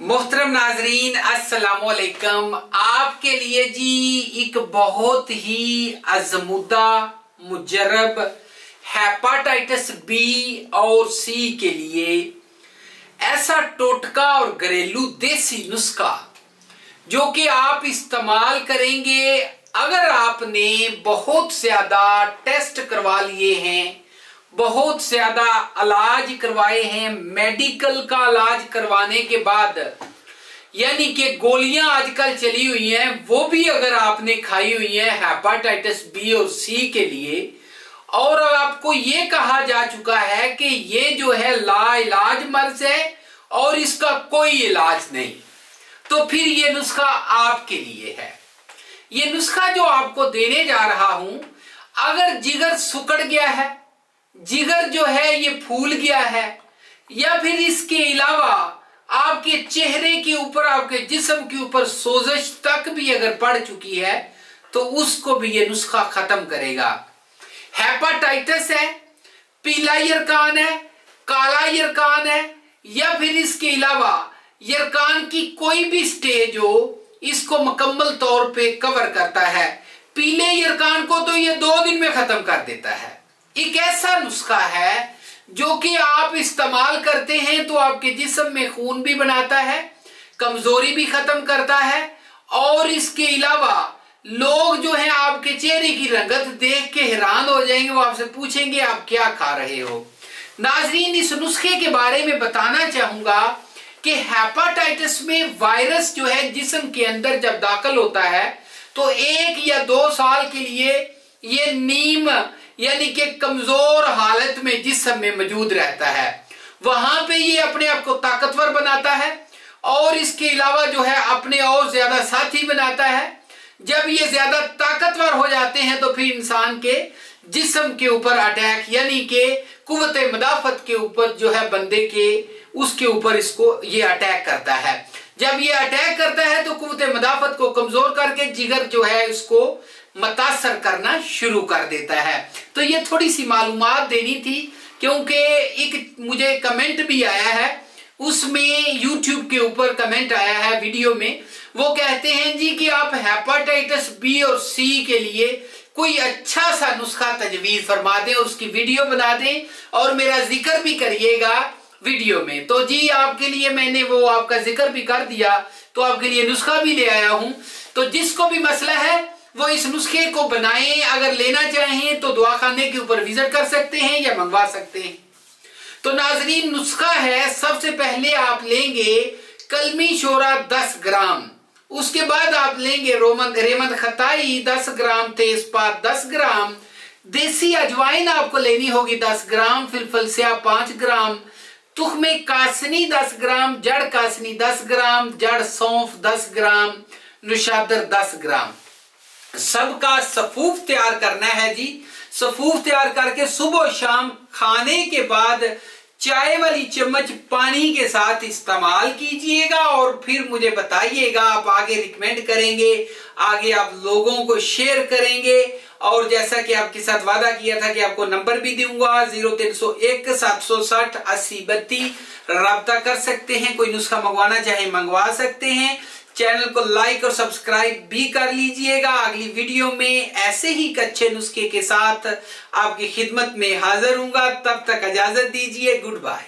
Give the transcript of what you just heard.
मोहतरम नाजरीन अस्सलामुअलैकुम। आपके लिए जी एक बहुत ही आजमुदा मुजरब हेपाटाइटिस बी और सी के लिए ऐसा टोटका और घरेलू देसी नुस्खा जो कि आप इस्तेमाल करेंगे। अगर आपने बहुत ज्यादा टेस्ट करवा लिए हैं, बहुत ज्यादा इलाज करवाए हैं, मेडिकल का इलाज करवाने के बाद यानी कि गोलियां आजकल चली हुई हैं वो भी अगर आपने खाई हुई है हेपाटाइटिस बी और सी के लिए, और आपको ये कहा जा चुका है कि ये जो है लाइलाज मर्ज है और इसका कोई इलाज नहीं, तो फिर ये नुस्खा आपके लिए है। ये नुस्खा जो आपको देने जा रहा हूं, अगर जिगर सुकड़ गया है, जिगर जो है ये फूल गया है, या फिर इसके अलावा आपके चेहरे के ऊपर, आपके जिस्म के ऊपर सोजिश तक भी अगर पड़ चुकी है तो उसको भी ये नुस्खा खत्म करेगा। हेपाटाइटिस है, पीला यरकान है, काला यरकान है, या फिर इसके अलावा यरकान की कोई भी स्टेज हो, इसको मुकम्मल तौर पे कवर करता है। पीले यरकान को तो ये 2 दिन में खत्म कर देता है। एक ऐसा नुस्खा है जो कि आप इस्तेमाल करते हैं तो आपके जिस्म में खून भी बनाता है, कमजोरी भी खत्म करता है, और इसके अलावा लोग जो हैं आपके चेहरे की रंगत देख के हैरान हो जाएंगे, वो आपसे पूछेंगे आप क्या खा रहे हो। नाजरीन, इस नुस्खे के बारे में बताना चाहूंगा कि हेपाटाइटिस में वायरस जो है जिस्म के अंदर जब दाखिल होता है तो 1 या 2 साल के लिए ये नीम यानी कि कमजोर हालत में जिस्म में मौजूद रहता है। वहां पे ये अपने आप को ताकतवर बनाता है और इसके अलावा जो है अपने और ज्यादा साथी बनाता है। जब ये ज्यादा ताकतवर हो जाते हैं तो फिर इंसान के जिस्म के ऊपर अटैक यानी कि कुव्वत मदाफत के ऊपर जो है बंदे के, उसके ऊपर इसको ये अटैक करता है। जब ये अटैक करता है तो कुव्वत मदाफत को कमजोर करके जिगर जो है इसको मुतासर करना शुरू कर देता है। तो ये थोड़ी सी मालूमात देनी थी, क्योंकि एक मुझे कमेंट भी आया है, उसमें YouTube के ऊपर कमेंट आया है वीडियो में, वो कहते हैं जी कि आप हेपाटाइटिस बी और सी के लिए कोई अच्छा सा नुस्खा तजवीज फरमा दें, उसकी वीडियो बना दें और मेरा जिक्र भी करिएगा वीडियो में। तो जी आपके लिए मैंने वो आपका जिक्र भी कर दिया, तो आपके लिए नुस्खा भी ले आया हूं। तो जिसको भी मसला है वो इस नुस्खे को बनाएं। अगर लेना चाहें तो दवाखाने के ऊपर विजिट कर सकते हैं या मंगवा सकते हैं। तो नाजरीन, नुस्खा है, सबसे पहले आप लेंगे कलमी शोरा 10 ग्राम, उसके बाद आप लेंगे रेमंद खताई 10 ग्राम, तेजपात 10 ग्राम, देसी अजवाइन आपको लेनी होगी 10 ग्राम, फिलफल स्याह 5 ग्राम, तुख्मे कासनी 10 ग्राम, जड़ कासनी 10 ग्राम, जड़ सौंफ 10 ग्राम, नुशादर 10 ग्राम। सबका सफूफ तैयार करना है जी। सफूफ तैयार करके सुबह शाम खाने के बाद चाय वाली चम्मच पानी के साथ इस्तेमाल कीजिएगा और फिर मुझे बताइएगा। आप आगे रिकमेंड करेंगे, आगे आप लोगों को शेयर करेंगे, और जैसा कि आपके साथ वादा किया था कि आपको नंबर भी दूंगा 0301 760 80 32, राब्ता कर सकते हैं। कोई नुस्खा मंगवाना चाहे मंगवा सकते हैं। चैनल को लाइक और सब्सक्राइब भी कर लीजिएगा। अगली वीडियो में ऐसे ही अच्छे नुस्खे के साथ आपकी खिदमत में हाजिर हूंगा। तब तक इजाजत दीजिए। Good bye.